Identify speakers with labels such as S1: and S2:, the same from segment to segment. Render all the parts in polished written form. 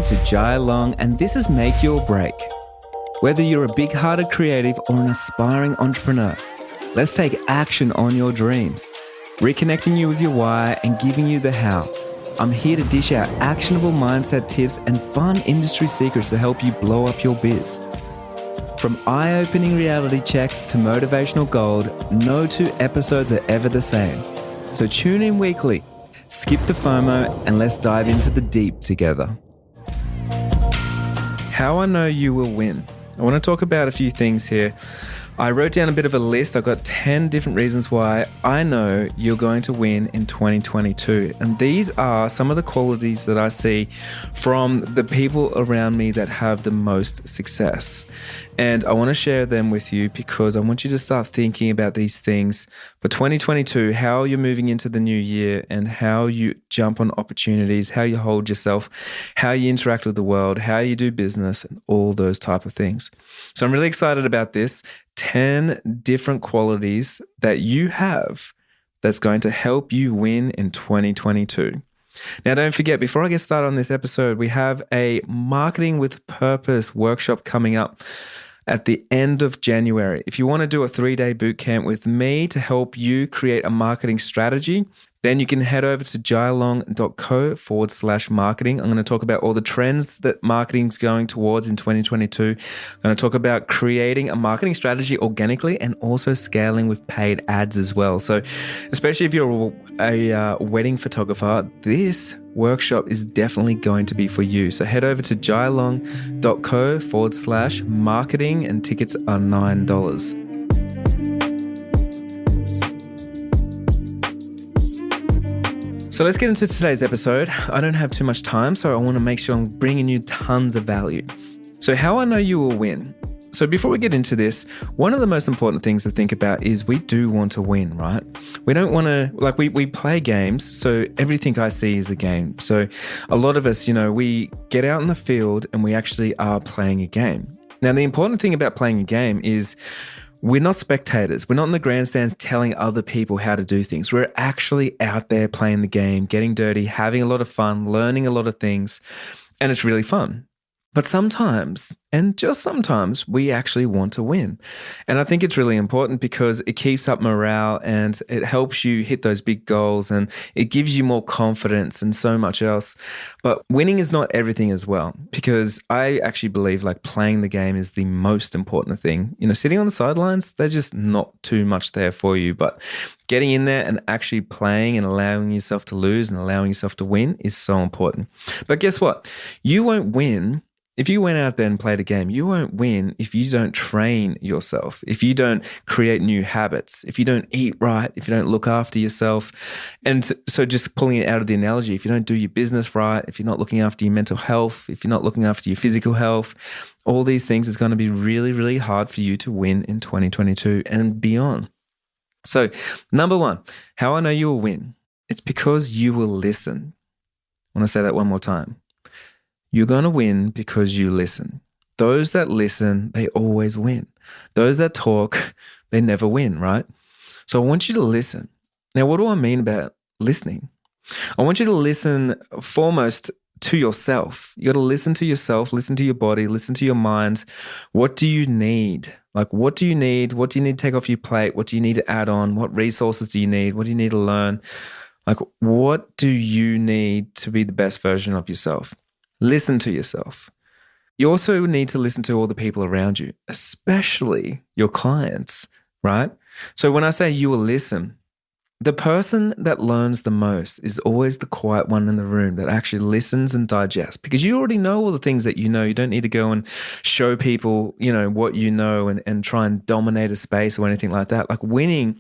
S1: listening to Jai Long, and this is Make Your Break. Whether you're a big-hearted creative or an aspiring entrepreneur, let's take action on your dreams, reconnecting you with your why and giving you the how. I'm here to dish out actionable mindset tips and fun industry secrets to help you blow up your biz. From eye-opening reality checks to motivational gold, no two episodes are ever the same. So tune in weekly, skip the FOMO, and let's dive into the deep together. How I know you will win. I want to talk about a few things here. I wrote down a bit of a list. I've got 10 different reasons why I know you're going to win in 2022. And these are some of the qualities that I see from the people around me that have the most success. And I want to share them with you because I want you to start thinking about these things for 2022, how you're moving into the new year and how you jump on opportunities, how you hold yourself, how you interact with the world, how you do business, and all those type of things. So I'm really excited about this. 10 different qualities that you have that's going to help you win in 2022. Now, don't forget, before I get started on this episode, we have a Marketing with Purpose workshop coming up at the end of January. If you want to do a 3-day bootcamp with me to help you create a marketing strategy, then you can head over to jailong.co/marketing. I'm going to talk about all the trends that marketing's going towards in 2022. I'm going to talk about creating a marketing strategy organically and also scaling with paid ads as well. So especially if you're a wedding photographer, this workshop is definitely going to be for you. So head over to jailong.co/marketing and tickets are $9. So let's get into today's episode. I don't have too much time, so I want to make sure I'm bringing you tons of value. So how I know you will win. So before we get into this, one of the most important things to think about is we do want to win, right? We don't want to, we play games, so everything I see is a game. So a lot of us, we get out in the field and we actually are playing a game. Now, the important thing about playing a game is we're not spectators. We're not in the grandstands telling other people how to do things. We're actually out there playing the game, getting dirty, having a lot of fun, learning a lot of things, and it's really fun. But sometimes, and just sometimes, we actually want to win. And I think it's really important because it keeps up morale and it helps you hit those big goals and it gives you more confidence and so much else. But winning is not everything as well, because I actually believe playing the game is the most important thing. Sitting on the sidelines, they're just not too much there for you. But getting in there and actually playing and allowing yourself to lose and allowing yourself to win is so important. But guess what? You won't win. If you went out there and played a game, you won't win if you don't train yourself, if you don't create new habits, if you don't eat right, if you don't look after yourself. And so just pulling it out of the analogy, if you don't do your business right, if you're not looking after your mental health, if you're not looking after your physical health, all these things is going to be really, really hard for you to win in 2022 and beyond. So number one, how I know you will win. It's because you will listen. I want to say that one more time. You're going to win because you listen. Those that listen, they always win. Those that talk, they never win, right? So I want you to listen. Now, what do I mean about listening? I want you to listen foremost to yourself. You got to listen to yourself, listen to your body, listen to your mind. What do you need? What do you need? What do you need to take off your plate? What do you need to add on? What resources do you need? What do you need to learn? What do you need to be the best version of yourself? Listen to yourself. You also need to listen to all the people around you, especially your clients, right? So when I say you will listen, the person that learns the most is always the quiet one in the room that actually listens and digests, because you already know all the things that you know. You don't need to go and show people, what you know and try and dominate a space or anything like that. Winning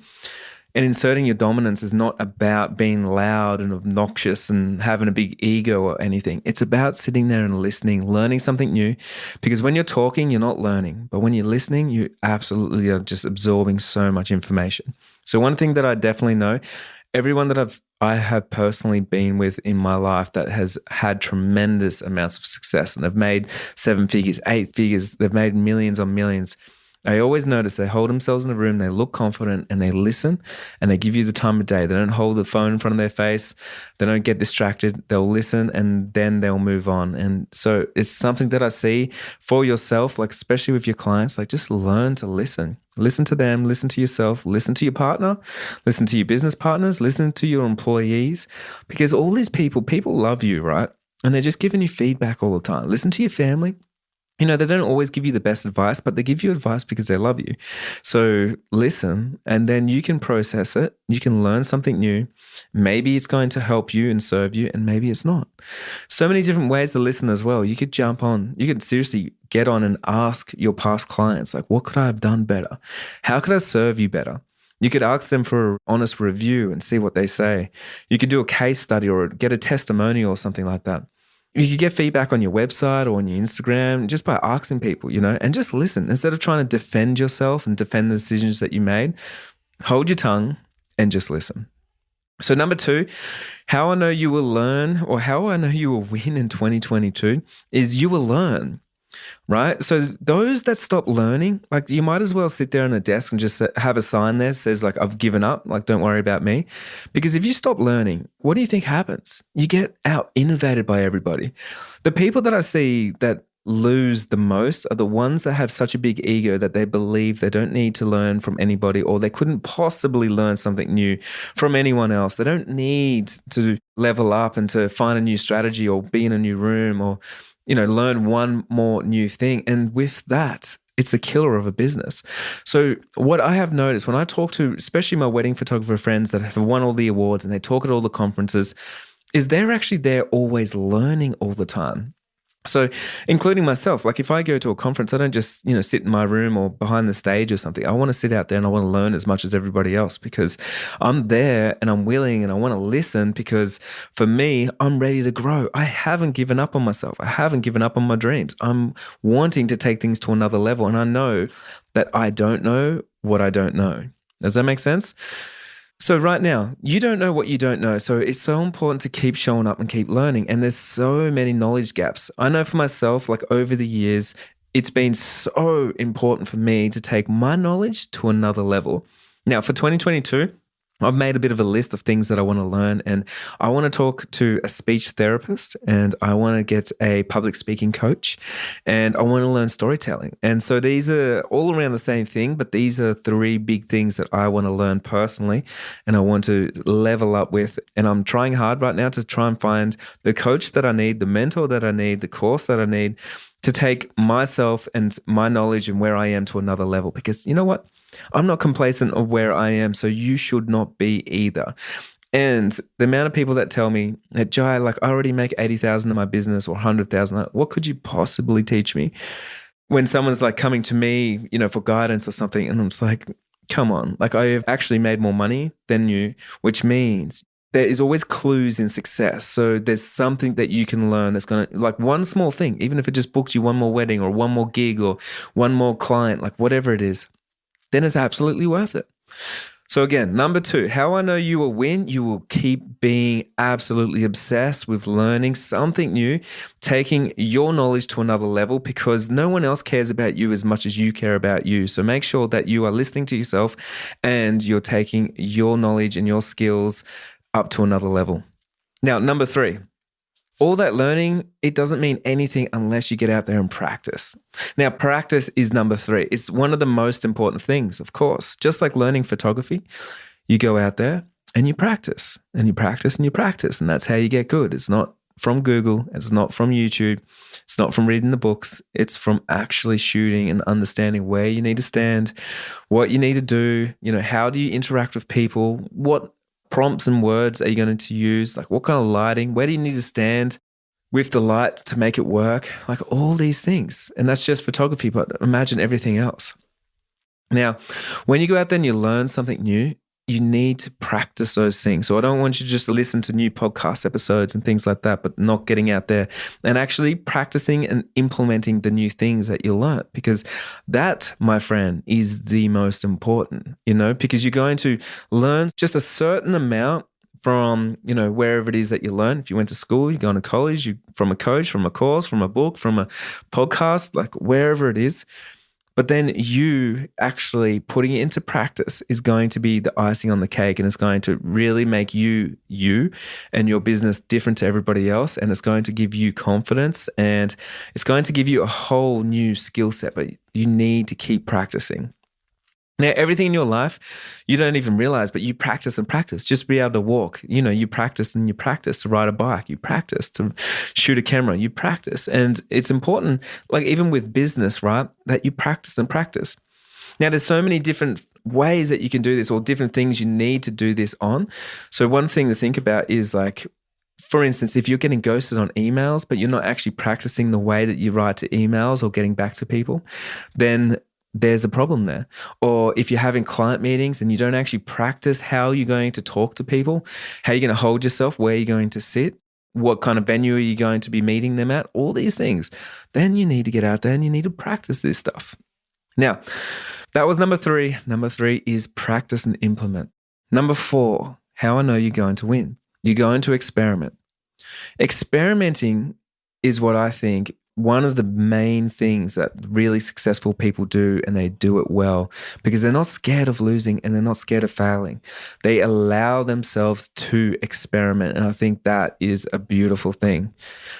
S1: and inserting your dominance is not about being loud and obnoxious and having a big ego or anything. It's about sitting there and listening, learning something new. Because when you're talking, you're not learning. But when you're listening, you absolutely are just absorbing so much information. So one thing that I definitely know, everyone that I have personally been with in my life that has had tremendous amounts of success and they've made 7 figures, 8 figures, they've made millions on millions. I always notice they hold themselves in the room, they look confident, and they listen, and they give you the time of day. They don't hold the phone in front of their face. They don't get distracted. They'll listen, and then they'll move on. And so it's something that I see for yourself, like especially with your clients, like just learn to listen. Listen to them, listen to yourself, listen to your partner, listen to your business partners, listen to your employees, because all these people love you, right? And they're just giving you feedback all the time. Listen to your family. They don't always give you the best advice, but they give you advice because they love you. So listen, and then you can process it. You can learn something new. Maybe it's going to help you and serve you, and maybe it's not. So many different ways to listen as well. You could jump on. You could seriously get on and ask your past clients, like, what could I have done better? How could I serve you better? You could ask them for an honest review and see what they say. You could do a case study or get a testimonial or something like that. You could get feedback on your website or on your Instagram just by asking people, and just listen. Instead of trying to defend yourself and defend the decisions that you made, hold your tongue and just listen. So number 2, how I know you will learn, or how I know you will win in 2022 is you will learn. Right? So those that stop learning, like you might as well sit there on a desk and just have a sign there that says like, I've given up, like don't worry about me. Because if you stop learning, what do you think happens? You get out innovated by everybody. The people that I see that lose the most are the ones that have such a big ego that they believe they don't need to learn from anybody, or they couldn't possibly learn something new from anyone else. They don't need to level up and to find a new strategy or be in a new room or learn one more new thing. And with that, it's a killer of a business. So what I have noticed when I talk to, especially my wedding photographer friends that have won all the awards and they talk at all the conferences, is they're actually there always learning all the time. So including myself, like if I go to a conference, I don't just, sit in my room or behind the stage or something. I want to sit out there and I want to learn as much as everybody else because I'm there and I'm willing and I want to listen because for me, I'm ready to grow. I haven't given up on myself. I haven't given up on my dreams. I'm wanting to take things to another level. And I know that I don't know what I don't know. Does that make sense? So right now, you don't know what you don't know. So it's so important to keep showing up and keep learning. And there's so many knowledge gaps. I know for myself, like over the years, it's been so important for me to take my knowledge to another level. Now for 2022, I've made a bit of a list of things that I want to learn, and I want to talk to a speech therapist, and I want to get a public speaking coach, and I want to learn storytelling. And so these are all around the same thing, but these are 3 big things that I want to learn personally and I want to level up with. And I'm trying hard right now to try and find the coach that I need, the mentor that I need, the course that I need to take myself and my knowledge and where I am to another level. Because you know what? I'm not complacent of where I am, so you should not be either. And the amount of people that tell me that, Jai, like I already make 80,000 in my business or 100,000, what could you possibly teach me? When someone's like coming to me, for guidance or something, and I'm just like, come on, like I have actually made more money than you, which means there is always clues in success. So there's something that you can learn that's going to, like one small thing, even if it just books you one more wedding or one more gig or one more client, like whatever it is, then it's absolutely worth it. So again, number 2, how I know you will win, you will keep being absolutely obsessed with learning something new, taking your knowledge to another level because no one else cares about you as much as you care about you. So make sure that you are listening to yourself and you're taking your knowledge and your skills up to another level. Now, number 3, all that learning, it doesn't mean anything unless you get out there and practice. Now, practice is number 3. It's one of the most important things, of course. Just like learning photography, you go out there and you practice and you practice and you practice. And that's how you get good. It's not from Google. It's not from YouTube. It's not from reading the books. It's from actually shooting and understanding where you need to stand, what you need to do, how do you interact with people, what prompts and words are you going to use? Like what kind of lighting? Where do you need to stand with the light to make it work? Like all these things. And that's just photography, but imagine everything else. Now, when you go out there and you learn something new, you need to practice those things. So I don't want you to just listen to new podcast episodes and things like that, but not getting out there and actually practicing and implementing the new things that you learn, because that, my friend, is the most important, because you're going to learn just a certain amount from, wherever it is that you learn. If you went to school, you're going to college, from a coach, from a course, from a book, from a podcast, like wherever it is. But then you actually putting it into practice is going to be the icing on the cake, and it's going to really make you and your business different to everybody else. And it's going to give you confidence, and it's going to give you a whole new skill set, but you need to keep practicing. Now, everything in your life, you don't even realize, but you practice and practice. Just be able to walk. You practice and you practice to ride a bike. You practice to shoot a camera. You practice. And it's important, like even with business, right, that you practice and practice. Now, there's so many different ways that you can do this, or different things you need to do this on. So one thing to think about is, like, for instance, if you're getting ghosted on emails, but you're not actually practicing the way that you write to emails or getting back to people, then there's a problem there. Or if you're having client meetings and you don't actually practice how you're going to talk to people, how you're going to hold yourself, where you're going to sit, what kind of venue are you going to be meeting them at, all these things, then you need to get out there and you need to practice this stuff. Now, that was number 3. Number 3 is practice and implement. Number 4, how I know you're going to win. You're going to experiment. Experimenting is what I think one of the main things that really successful people do, and they do it well because they're not scared of losing and they're not scared of failing. They allow themselves to experiment, and I think that is a beautiful thing.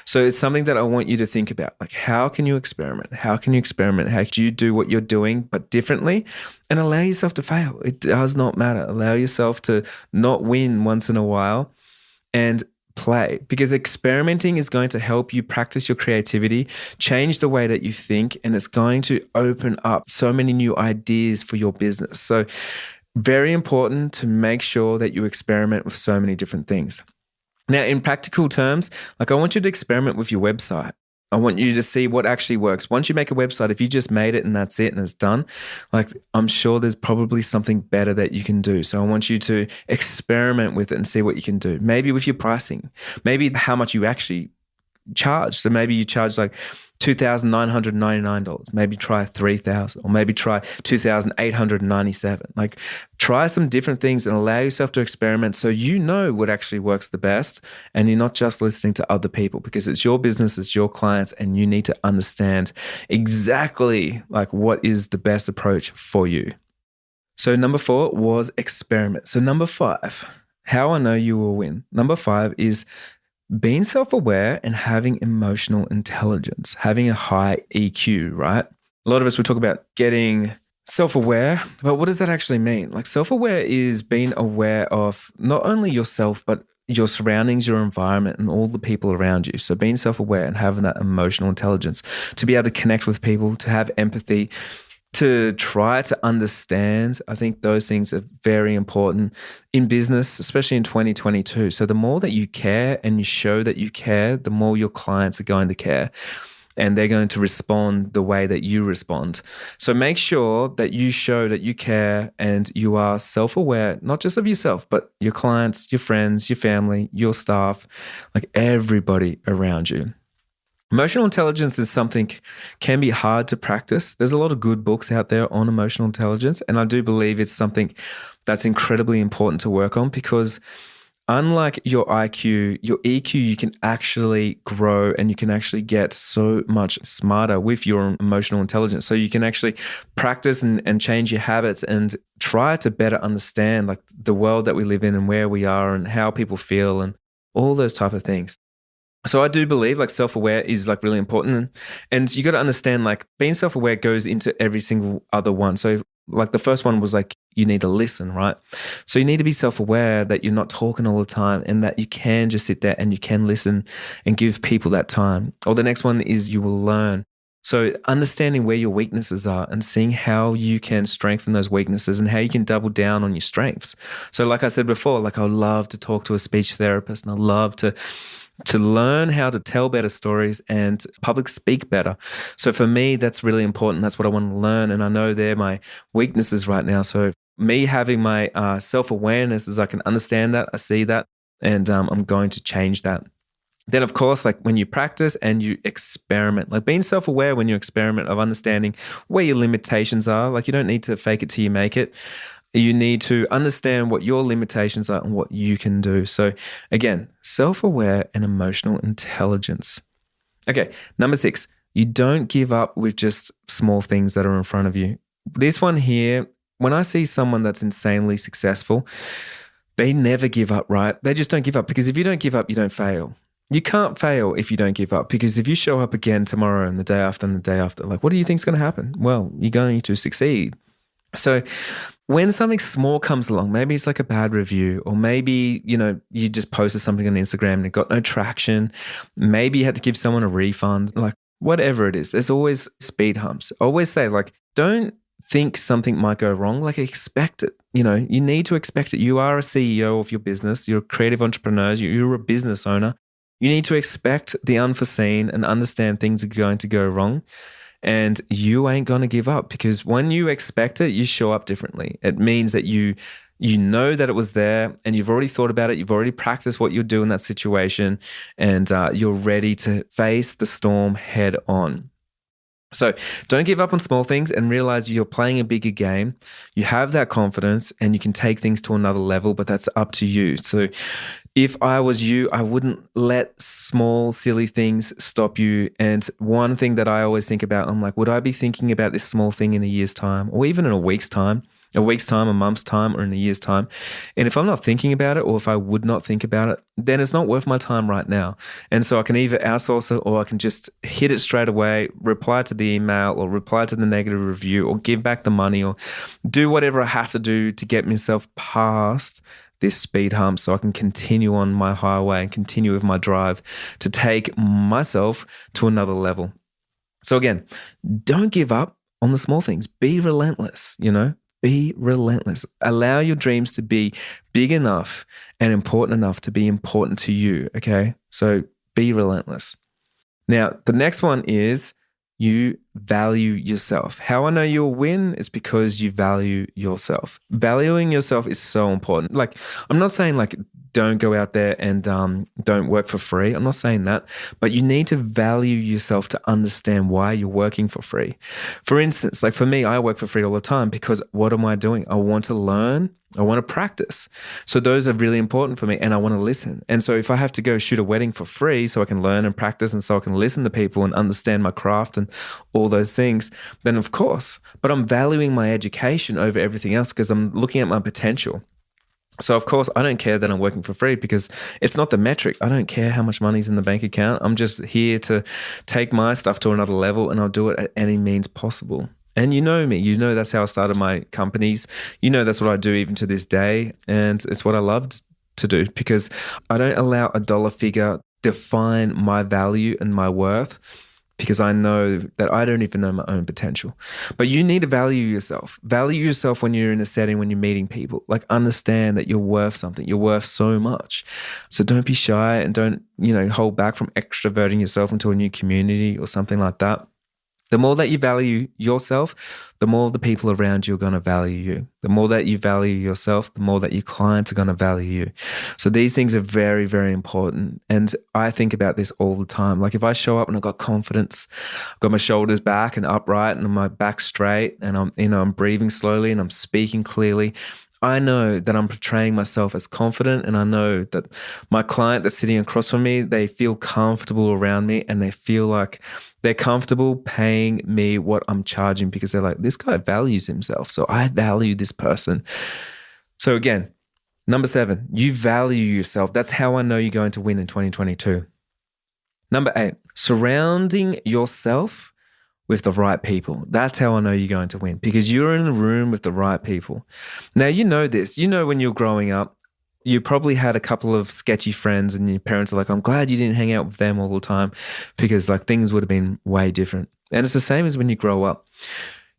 S1: So it's something that I want you to think about. Like, how can you experiment? How can you experiment? How can you do what you're doing but differently, and allow yourself to fail? It does not matter. Allow yourself to not win once in a while and play, because experimenting is going to help you practice your creativity, change the way that you think, and it's going to open up so many new ideas for your business. So very important to make sure that you experiment with so many different things. Now, in practical terms, like, I want you to experiment with your website. I want you to see what actually works. Once you make a website, if you just made it and that's it and it's done, like, I'm sure there's probably something better that you can do. So I want you to experiment with it and see what you can do. Maybe with your pricing, maybe how much you actually charge. So maybe you charge like $2,999. Maybe try $3,000, or maybe try $2,897. Like, try some different things and allow yourself to experiment so you know what actually works the best, and you're not just listening to other people, because it's your business, it's your clients, and you need to understand exactly like what is the best approach for you. So number 4 was experiment. So number 5, how I know you will win. Number 5 is being self-aware and having emotional intelligence, having a high EQ, right? A lot of us will talk about getting self-aware, but what does that actually mean? Like, self-aware is being aware of not only yourself, but your surroundings, your environment, and all the people around you. So being self-aware and having that emotional intelligence to be able to connect with people, to have empathy, to try to understand. I think those things are very important in business, especially in 2022. So the more that you care and you show that you care, the more your clients are going to care, and they're going to respond the way that you respond. So make sure that you show that you care and you are self-aware, not just of yourself, but your clients, your friends, your family, your staff, like everybody around you. Emotional intelligence is something can be hard to practice. There's a lot of good books out there on emotional intelligence, and I do believe it's something that's incredibly important to work on, because unlike your IQ, your EQ, you can actually grow and you can actually get so much smarter with your emotional intelligence. So you can actually practice and change your habits and try to better understand like the world that we live in and where we are and how people feel and all those type of things. So I do believe like self-aware is like really important, and you got to understand like being self-aware goes into every single other one. So like the first one was like you need to listen, right? So you need to be self-aware that you're not talking all the time and that you can just sit there and you can listen and give people that time. Or the next one is you will learn. So understanding where your weaknesses are and seeing how you can strengthen those weaknesses and how you can double down on your strengths. So like I said before, like I would love to talk to a speech therapist and I love to learn how to tell better stories and public speak better. So for me, that's really important. That's what I want to learn. And I know they're my weaknesses right now. So me having my self-awareness is I can understand that, I see that, and I'm going to change that. Then, of course, like when you practice and you experiment, like being self-aware when you experiment of understanding where your limitations are, like you don't need to fake it till you make it. You need to understand what your limitations are and what you can do. So again, self-aware and emotional intelligence. Okay, number 6, You don't give up with just small things that are in front of you. This one here, when I see someone that's insanely successful, they never give up, right? They just don't give up, because if you don't give up, you don't fail. You can't fail if you don't give up, because if you show up again tomorrow and the day after and the day after, like, what do you think is going to happen? Well, you're going to succeed. So when something small comes along, maybe it's like a bad review, or maybe, you just posted something on Instagram and it got no traction. Maybe you had to give someone a refund, like whatever it is. There's always speed humps. I always say, like, don't think something might go wrong, like expect it. You need to expect it. You are a CEO of your business. You're a creative entrepreneur. You're a business owner. You need to expect the unforeseen and understand things are going to go wrong. And you ain't going to give up, because when you expect it, you show up differently. It means that you know that it was there, and you've already thought about it. You've already practiced what you'll do in that situation, and you're ready to face the storm head on. So don't give up on small things, and realize you're playing a bigger game. You have that confidence and you can take things to another level, but that's up to you. So if I was you, I wouldn't let small, silly things stop you. And one thing that I always think about, I'm like, would I be thinking about this small thing in a year's time, or even in a week's time, a month's time, or in a year's time? And if I'm not thinking about it, or if I would not think about it, then it's not worth my time right now. And so I can either outsource it, or I can just hit it straight away, reply to the email, or reply to the negative review, or give back the money, or do whatever I have to do to get myself past this speed hump, so I can continue on my highway and continue with my drive to take myself to another level. So again, don't give up on the small things. Be relentless, Be relentless. Allow your dreams to be big enough and important enough to be important to you, okay? So be relentless. Now, the next one is you value yourself. How I know you'll win is because you value yourself. Valuing yourself is so important. Like, I'm not saying like don't go out there and don't work for free. I'm not saying that, but you need to value yourself to understand why you're working for free. For instance, like for me, I work for free all the time because what am I doing? I want to learn. I want to practice. So those are really important for me, and I want to listen. And so if I have to go shoot a wedding for free so I can learn and practice, and so I can listen to people and understand my craft and all those things, then of course. But I'm valuing my education over everything else because I'm looking at my potential. So of course, I don't care that I'm working for free, because it's not the metric. I don't care how much money's in the bank account. I'm just here to take my stuff to another level, and I'll do it at any means possible. And you know me, that's how I started my companies. That's what I do even to this day. And it's what I loved to do, because I don't allow a dollar figure define my value and my worth, because I know that I don't even know my own potential. But you need to value yourself. Value yourself when you're in a setting, when you're meeting people. Like, understand that you're worth something. You're worth so much. So don't be shy, and don't, hold back from extroverting yourself into a new community or something like that. The more that you value yourself, the more the people around you are going to value you. The more that you value yourself, the more that your clients are going to value you. So these things are very, very important. And I think about this all the time. Like, if I show up and I've got confidence, I've got my shoulders back and upright and my back straight, and I'm breathing slowly and I'm speaking clearly, I know that I'm portraying myself as confident, and I know that my client that's sitting across from me, they feel comfortable around me, and they feel like they're comfortable paying me what I'm charging, because they're like, this guy values himself, so I value this person. So again, number 7, you value yourself. That's how I know you're going to win in 2022. Number 8, surrounding yourself with the right people. That's how I know you're going to win, because you're in a room with the right people. Now, you know this. When you're growing up, you probably had a couple of sketchy friends, and your parents are like, I'm glad you didn't hang out with them all the time, because like things would have been way different. And it's the same as when you grow up.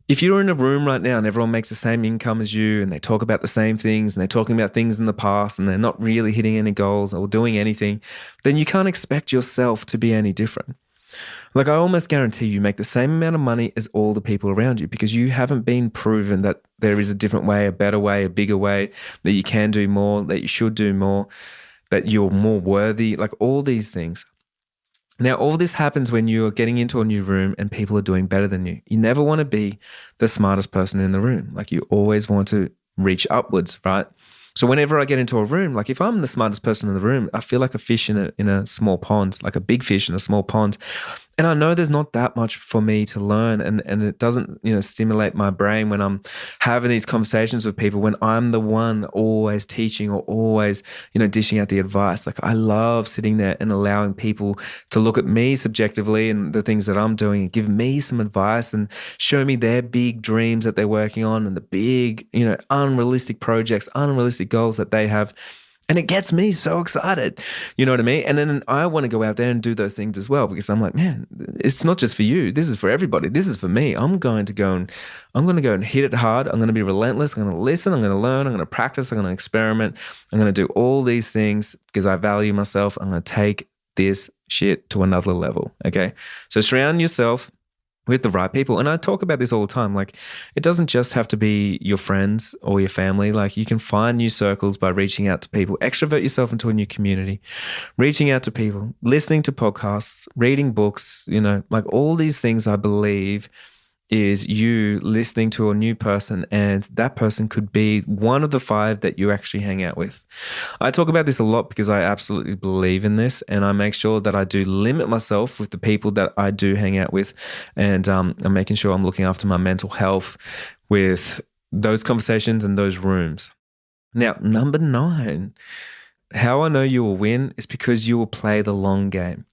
S1: If you're in a room right now and everyone makes the same income as you, and they talk about the same things, and they're talking about things in the past, and they're not really hitting any goals or doing anything, then you can't expect yourself to be any different. Like, I almost guarantee you make the same amount of money as all the people around you, because you haven't been proven that there is a different way, a better way, a bigger way, that you can do more, that you should do more, that you're more worthy, like all these things. Now, all this happens when you're getting into a new room and people are doing better than you. You never want to be the smartest person in the room. Like, you always want to reach upwards, right? So whenever I get into a room, like if I'm the smartest person in the room, I feel like a fish in a small pond, like a big fish in a small pond. And I know there's not that much for me to learn, and it doesn't, stimulate my brain when I'm having these conversations with people, when I'm the one always teaching or always, dishing out the advice. Like, I love sitting there and allowing people to look at me subjectively and the things that I'm doing and give me some advice and show me their big dreams that they're working on and the big, unrealistic projects, unrealistic goals that they have. And it gets me so excited, you know what I mean? And then I want to go out there and do those things as well, because I'm like, man, it's not just for you. This is for everybody. This is for me. I'm going to go and hit it hard. I'm going to be relentless. I'm going to listen. I'm going to learn. I'm going to practice. I'm going to experiment. I'm going to do all these things because I value myself. I'm going to take this shit to another level. Okay. So surround yourself with the right people. And I talk about this all the time. Like, it doesn't just have to be your friends or your family. Like, you can find new circles by reaching out to people, extrovert yourself into a new community, reaching out to people, listening to podcasts, reading books, like all these things, I believe, is you listening to a new person, and that person could be one of the 5 that you actually hang out with. I talk about this a lot because I absolutely believe in this, and I make sure that I do limit myself with the people that I do hang out with, and I'm making sure I'm looking after my mental health with those conversations and those rooms. Now, number 9, how I know you will win is because you will play the long game.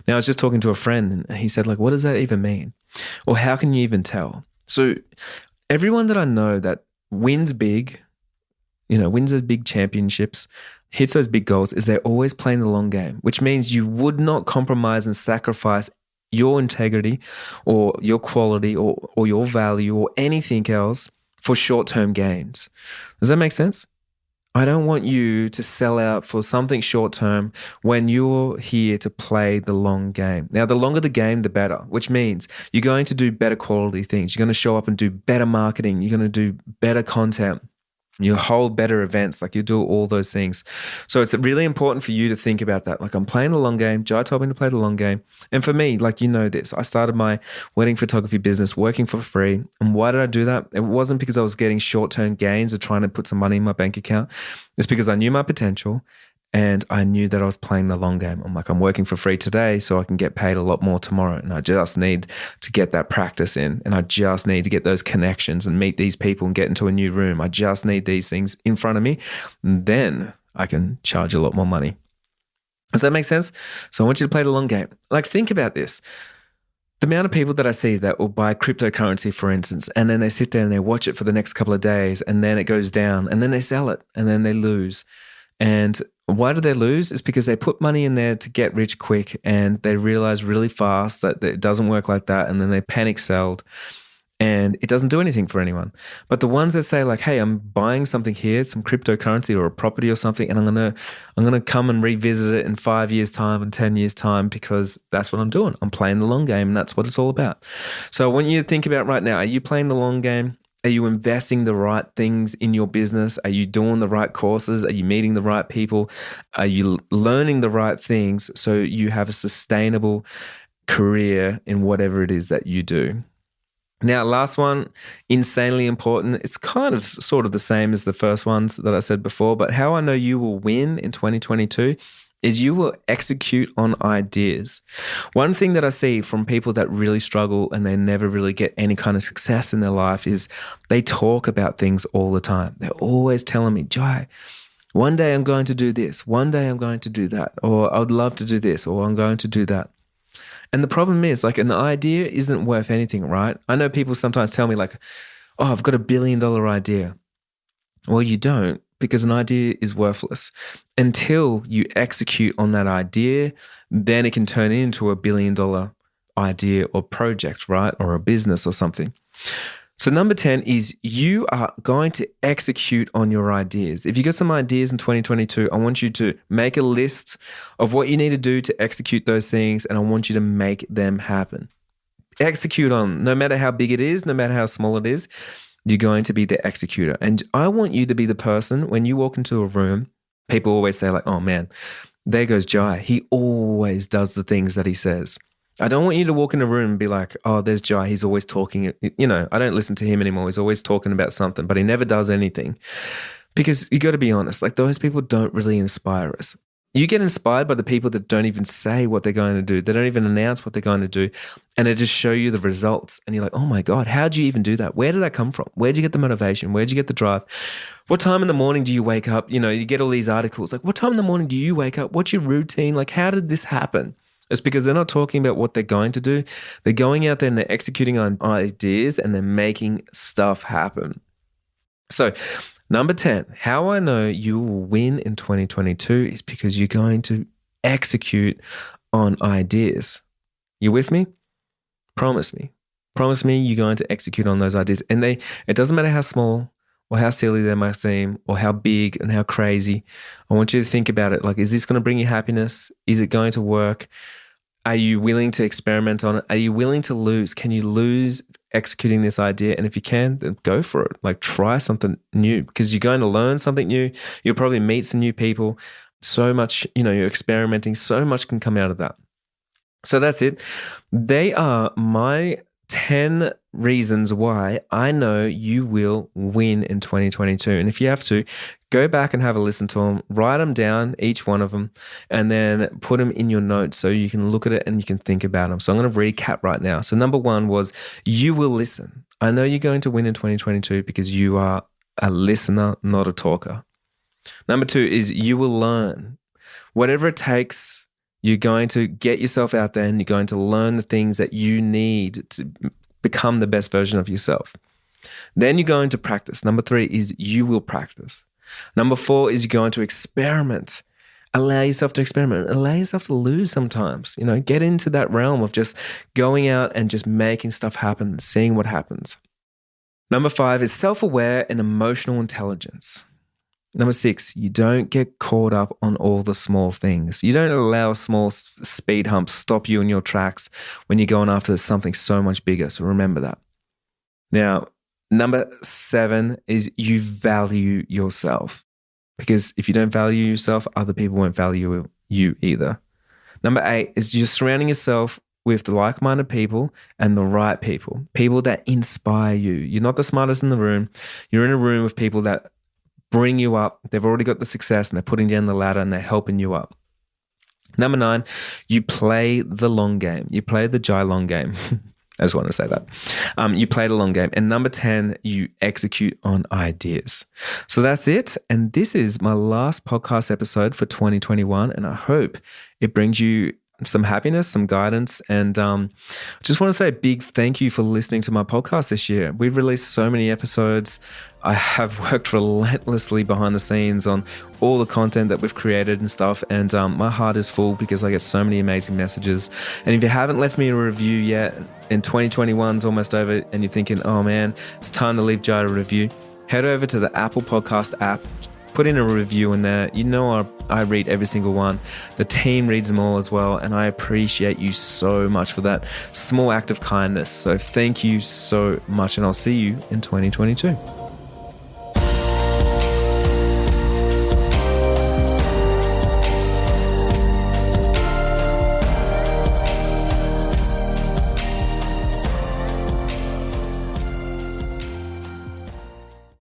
S1: Now, I was just talking to a friend and he said, like, what does that even mean? Or how can you even tell? So everyone that I know that wins big, wins those big championships, hits those big goals, is they're always playing the long game, which means you would not compromise and sacrifice your integrity or your quality or your value or anything else for short-term gains. Does that make sense? I don't want you to sell out for something short-term when you're here to play the long game. Now, the longer the game, the better, which means you're going to do better quality things. You're going to show up and do better marketing. You're going to do better content. You hold better events, like you do all those things. So it's really important for you to think about that. Like, I'm playing the long game. Jai told me to play the long game. And for me, like, this, I started my wedding photography business working for free. And why did I do that? It wasn't because I was getting short-term gains or trying to put some money in my bank account. It's because I knew my potential and I knew that I was playing the long game. I'm like, I'm working for free today so I can get paid a lot more tomorrow. And I just need to get that practice in. And I just need to get those connections and meet these people and get into a new room. I just need these things in front of me. And then I can charge a lot more money. Does that make sense? So I want you to play the long game. Like, think about this. The amount of people that I see that will buy cryptocurrency, for instance, and then they sit there and they watch it for the next couple of days, and then it goes down, and then they sell it, and then they lose. And why do they lose? It's because they put money in there to get rich quick, and they realize really fast that it doesn't work like that, and then they panic selled, and it doesn't do anything for anyone. But the ones that say, like, hey, I'm buying something here, some cryptocurrency or a property or something, and I'm gonna come and revisit it in 5 years' time and 10 years' time, because that's what I'm doing. I'm playing the long game, and that's what it's all about. So I want you to think about right now, are you playing the long game? Are you investing the right things in your business? Are you doing the right courses? Are you meeting the right people? Are you learning the right things so you have a sustainable career in whatever it is that you do? Now, last one, insanely important. It's kind of sort of the same as the first ones that I said before, but how I know you will win in 2022 is you will execute on ideas. One thing that I see from people that really struggle and they never really get any kind of success in their life is they talk about things all the time. They're always telling me, Jai, one day I'm going to do this. One day I'm going to do that. Or I would love to do this, or I'm going to do that. And the problem is, like, an idea isn't worth anything, right? I know people sometimes tell me, like, oh, I've got $1 billion idea. Well, you don't, because an idea is worthless. Until you execute on that idea, then it can turn into $1 billion idea or project, right? Or a business or something. So number 10 is you are going to execute on your ideas. If you got some ideas in 2022, I want you to make a list of what you need to do to execute those things, and I want you to make them happen. Execute on, no matter how big it is, no matter how small it is, you're going to be the executor. And I want you to be the person, when you walk into a room, people always say, like, oh man, there goes Jai. He always does the things that he says. I don't want you to walk in a room and be like, oh, there's Jai. He's always talking. You know, I don't listen to him anymore. He's always talking about something, but he never does anything. Because you got to be honest, like, those people don't really inspire us. You get inspired by the people that don't even say what they're going to do. They don't even announce what they're going to do. And they just show you the results. And you're like, oh my God, how'd you even do that? Where did that come from? Where'd you get the motivation? Where'd you get the drive? What time in the morning do you wake up? You get all these articles. Like, what time in the morning do you wake up? What's your routine? Like, how did this happen? It's because they're not talking about what they're going to do. They're going out there and they're executing on ideas and they're making stuff happen. So, number 10, how I know you will win in 2022 is because you're going to execute on ideas. You with me? Promise me. Promise me you're going to execute on those ideas. And it doesn't matter how small or how silly they might seem or how big and how crazy. I want you to think about it. Like, is this going to bring you happiness? Is it going to work? Are you willing to experiment on it? Are you willing to lose? Can you lose executing this idea? And if you can, then go for it. Like, try something new because you're going to learn something new. You'll probably meet some new people. So much, you're experimenting. So much can come out of that. So that's it. They are my 10 reasons why I know you will win in 2022. And if you have to, go back and have a listen to them, write them down, each one of them, and then put them in your notes so you can look at it and you can think about them. So I'm going to recap right now. So number 1 was you will listen. I know you're going to win in 2022 because you are a listener, not a talker. Number 2 is you will learn. Whatever it takes, you're going to get yourself out there and you're going to learn the things that you need to become the best version of yourself. Then you're going to practice. Number 3 is you will practice. Number 4 is you're going to experiment. Allow yourself to experiment. Allow yourself to lose sometimes. Get into that realm of just going out and just making stuff happen, seeing what happens. Number 5 is self-aware and emotional intelligence. Number 6, you don't get caught up on all the small things. You don't allow small speed humps stop you in your tracks when you're going after something so much bigger. So remember that. Now, number 7 is you value yourself. Because if you don't value yourself, other people won't value you either. Number 8 is you're surrounding yourself with the like-minded people and the right people. People that inspire you. You're not the smartest in the room. You're in a room with people that bring you up. They've already got the success and they're putting down the ladder and they're helping you up. Number 9, you play the long game. You play the Jai long game. I just want to say that. You play the long game. And number 10, you execute on ideas. So that's it. And this is my last podcast episode for 2021. And I hope it brings you some happiness, some guidance. And I just want to say a big thank you for listening to my podcast this year. We've released so many episodes. I have worked relentlessly behind the scenes on all the content that we've created and stuff. And my heart is full because I get so many amazing messages. And if you haven't left me a review yet, and 2021's almost over and you're thinking, oh man, it's time to leave Jai a review, head over to the Apple Podcast app, put in a review in there. I read every single one. The team reads them all as well. And I appreciate you so much for that small act of kindness. So thank you so much. And I'll see you in 2022.